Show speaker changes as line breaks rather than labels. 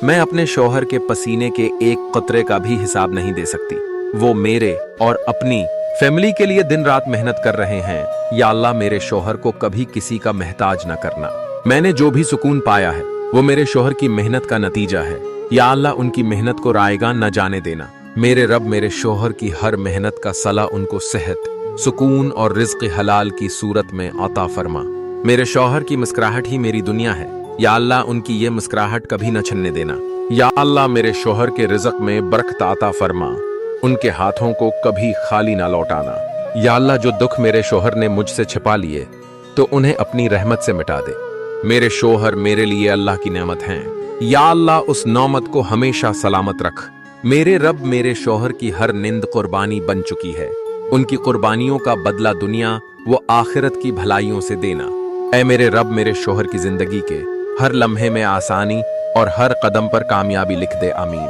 मैं अपने शौहर के पसीने के एक कतरे का भी हिसाब नहीं दे सकती। वो मेरे और अपनी फैमिली के लिए दिन रात मेहनत कर रहे हैं। या अल्लाह, मेरे शौहर को कभी किसी का मोहताज न करना। मैंने जो भी सुकून पाया है वो मेरे शौहर की मेहनत का नतीजा है। या अल्लाह, उनकी मेहनत को रायगा न जाने देना। मेरे रब, मेरे शौहर की हर मेहनत का सला उनको सेहत, सुकून और रिज्क हलाल की सूरत में अता फरमा। मेरे शौहर की मुस्कुराहट ही मेरी दुनिया है। या अल्लाह, उनकी ये मुस्कुराहट कभी न छनने देना। या अल्लाह, मेरे शौहर के रिज़्क़ में बरकत अता फरमा। उनके हाथों को कभी खाली ना लौटाना। या अल्लाह, जो दुख मेरे शौहर ने मुझसे छिपा लिए तो उन्हें अपनी रहमत से मिटा दे। मेरे शौहर मेरे लिए अल्लाह की नेमत हैं। या अल्लाह, उस नौमत को हमेशा सलामत रख। मेरे रब, मेरे शौहर की हर निंद कुर्बानी बन चुकी है। उनकी कुर्बानियों का बदला दुनिया वो आखिरत की भलाइयों से देना। ऐ मेरे रब, मेरे शौहर की जिंदगी के हर लम्हे में आसानी और हर कदम पर कामयाबी लिख दे। आमीन।